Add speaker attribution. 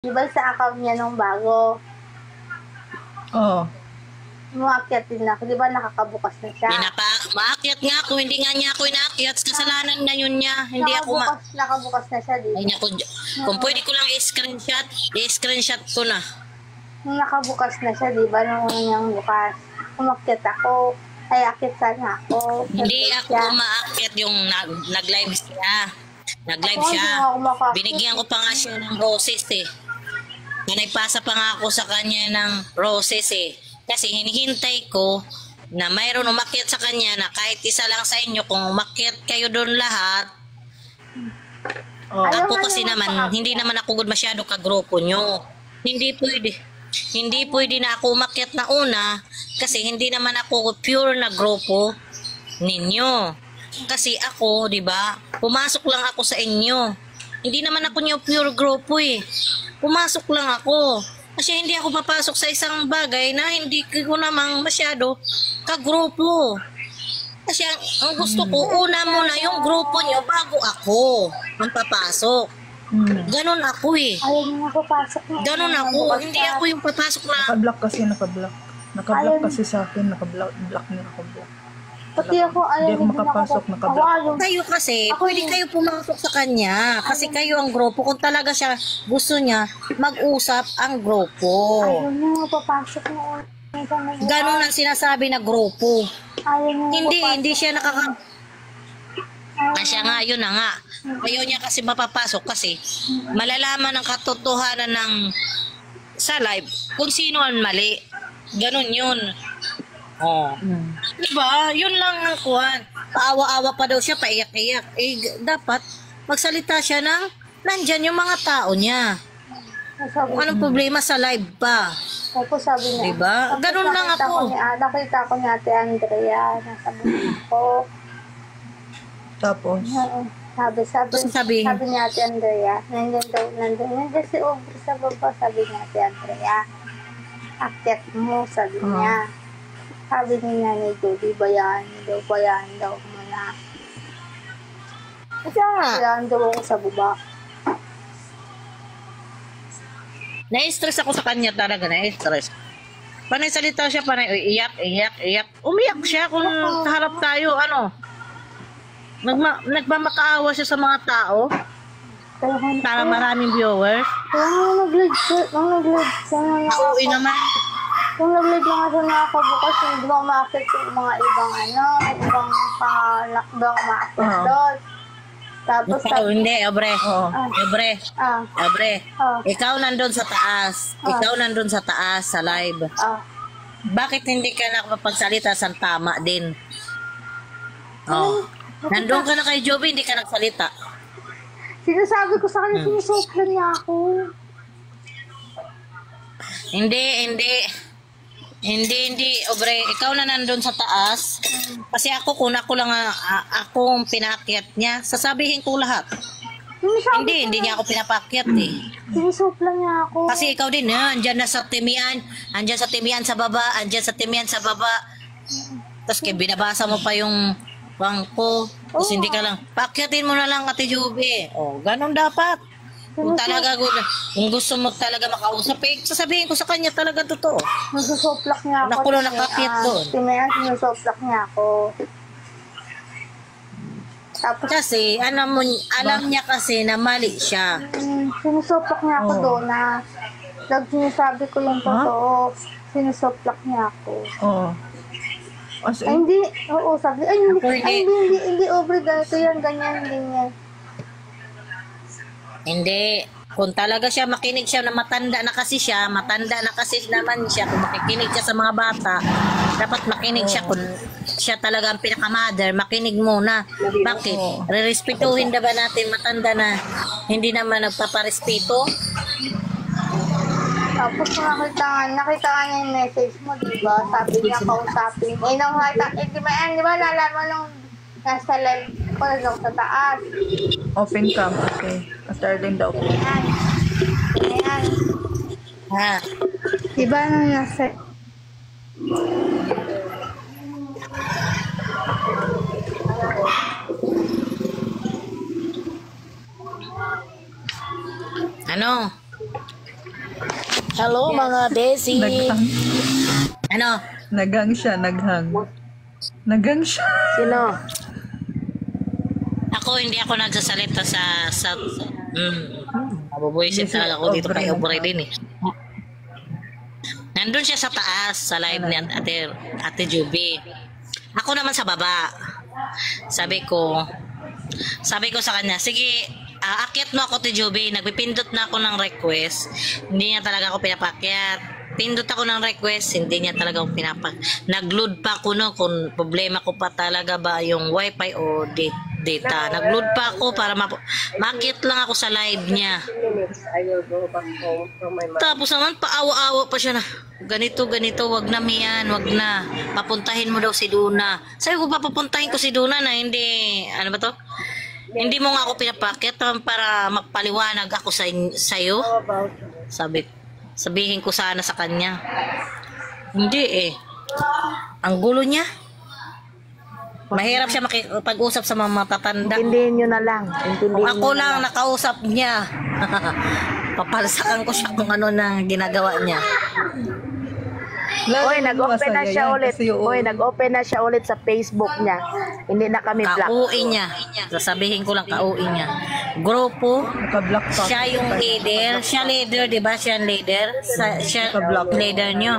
Speaker 1: Di ba sa account niya nung bago?
Speaker 2: Oo.
Speaker 1: Umakyat din ako. Di ba nakakabukas na siya?
Speaker 3: Maakyat nga ako, hindi nga niya ako inaakyat. Kasalanan na yun niya. Hindi ako
Speaker 1: nakabukas na siya, di ba?
Speaker 3: Ay, naku, kung pwede ko lang i-screenshot ko na.
Speaker 1: Nung nakabukas na siya, di ba? Nung unang bukas. Umakyat ako. Ay, akyat sana ako.
Speaker 3: Hindi ako umaakyat yung nag-live siya. Nag-live
Speaker 1: Ako,
Speaker 3: siya.
Speaker 1: hindi ako makaakyat.
Speaker 3: Binigyan ko pa nga siya ng roses eh. Nagpasa pa nga ako sa kanya ng roses eh. Kasi hinihintay ko na mayroon umakyat sa kanya na kahit isa lang sa inyo, kung umakyat kayo doon lahat, ako kasi naman, hindi naman ako good masyado kagrupo nyo. Hindi pwede. Hindi pwede na ako umakyat na una kasi hindi naman ako pure na grupo ninyo. Kasi ako, di ba, pumasok lang ako sa inyo. Hindi naman ako nyo pure grupo eh. Pumasok lang ako. Kasi hindi ako papasok sa isang bagay na hindi ko namang masyado kagrupo. Kasi ang gusto ko, una muna yung grupo nyo bago ako ang papasok. Ganon ako eh.
Speaker 1: Ayaw mo papasok na.
Speaker 3: Ganon ako. Hindi ako yung papasok na.
Speaker 2: Naka-block kasi, naka-block. Naka-block kasi sa akin, naka-block niya ako.
Speaker 1: Pati ako,
Speaker 2: Hindi ako makapasok, naka-block.
Speaker 3: Kayo kasi, pwede kayo pumasok sa kanya. Kasi kayo ang grupo. Kung talaga siya gusto niya, mag-usap ang grupo.
Speaker 1: Ayaw mo papasok na.
Speaker 3: Ganon ang sinasabi na grupo.
Speaker 1: Ayaw mo
Speaker 3: Hindi siya Siya nga, yun na nga. Ayaw niya kasi mapapasok kasi malalaman ang katotohanan ng sa live kung sino ang mali. Ganon yun. Oh. Diba? Yun lang ang kuhan. Paawa-awa pa daw siya, paiyak-iyak. Eh, dapat magsalita siya ng nandyan yung mga tao niya. Kung anong problema sa live pa.
Speaker 1: Tapos sabi niya,
Speaker 3: diba? Ganun lang ako.
Speaker 1: Nakita ko ni Ate Andrea, nasa buhay ko.
Speaker 2: Tapos?
Speaker 1: Sabi ni Ate Andrea, nandun si Aubrey sa baba, sabi ni Ate Andrea. Akyat mo, sabi niya. Sabi ni Nanay Judy, bayan daw muna. Bayan daw ako sa baba.
Speaker 3: Na-stress ako sa kanya talaga, na-stress. Panay salita siya, panay iyak. Umiyak siya kung harap tayo, nagmamakaawa siya sa mga tao. Para maraming viewers.
Speaker 1: Kaya nag-live siya.
Speaker 3: Uuwi naman.
Speaker 1: Kung nag-live lang siya nakakabukas, hindi ba umakit yung mga ibang ibang ibang umakit doon. Tapos
Speaker 3: Hindi, Obre. Obre. Ikaw nandun sa taas. Ikaw nandun sa taas sa live. Bakit hindi ka nakapagsalita sa tama din? Nandun ka na kay Joby, hindi ka nagsalita.
Speaker 1: Sinasabi ko sa kanya, sinusoplan niya ako.
Speaker 3: Hindi, Obre. Ikaw na nandun sa taas. Kasi ako, kung ako lang akong pinakyat niya, sasabihin ko lahat. Hindi niya ako pinapakyat eh.
Speaker 1: Sinusoplan niya ako.
Speaker 3: Kasi ikaw din, andyan na sa timian. Andyan sa timian sa baba. Andyan sa timian sa baba. Tapos binabasa mo pa yung bangko. Tapos hindi ka lang, pakyatin mo na lang, Ate Juby. Ganon dapat. Kung talaga, kung gusto mo talaga makausap, sasabihin ko sa kanya talaga totoo.
Speaker 1: Nagsusoplak niya ako.
Speaker 3: Nakulo nakakyat doon.
Speaker 1: Timian, sinusoplak niya ako. Tapos,
Speaker 3: kasi, alam niya kasi na mali siya.
Speaker 1: sinusoplak niya ako doon na sinasabi ko yung totoo. Sinusoplak niya ako.
Speaker 2: Oo.
Speaker 1: Ay, hindi. Oo, sabi. Hindi, Aubrey, ganito yan, ganyan.
Speaker 3: Hindi. Kung talaga siya, makinig siya na matanda na kasi naman siya. Kung makikinig siya sa mga bata, dapat makinig siya. Kung siya talaga ang pinaka-mother, makinig muna. Bakit? Rerespetuhin na ba natin matanda na hindi naman nagpaparespeto?
Speaker 1: Tapos nakita niya yung message mo, diba? Sabi niya, kausapin. Di ba, nalaman nung nasa live ko na sa taas.
Speaker 2: Open cam, okay. Starling daw.
Speaker 1: Ayan. Diba nung nasa...
Speaker 3: Ano? Hello mga Desi.
Speaker 2: Naghang.
Speaker 3: Ano?
Speaker 2: Naghang siya, naghang. Naghang siya.
Speaker 1: Sino?
Speaker 3: Ako hindi ako nagsasalita sa mabubuisit talaga ako dito kay Obre din eh. Nandun siya sa taas sa live ni Ate Juby. Ako naman sa baba. Sabi ko sa kanya, sige, akyat mo ako, Ate Juby. Nagpipindot na ako ng request. Hindi niya talaga ako pinapakyat. Pindot ako ng request, hindi niya talaga ako nag-load pa ako no, kung problema ko pa talaga ba yung wifi o data. Nag-load pa ako para makit lang ako sa live niya. Tapos naman paawa-awa pa siya na, ganito, wag na Mian, wag na. Papuntahin mo daw si Duna. Sabi ko, papapuntahin ko si Duna na hindi, ano ba to? Hindi mo nga ako pinapakit para magpaliwanag ako sa'yo. Sabihin ko sana sa kanya. Hindi eh. Ang gulo niya. Mahirap siya makipag-usap sa mga matatanda.
Speaker 1: Intindihin nyo na lang.
Speaker 3: Kung ako lang nakausap niya, papalsakan ko siya kung ano nang ginagawa niya.
Speaker 1: Oy, nag-open na siya ulit. Oy, nag-open na siya ulit sa Facebook niya. Hindi na kami block.
Speaker 3: Kauwi niya. Sasabihin ko lang kauwi niya. Grupo,
Speaker 2: Naka-block pa.
Speaker 3: siya yung leader. Siya leader, di ba? Siya ang leader. Siya leader niyo.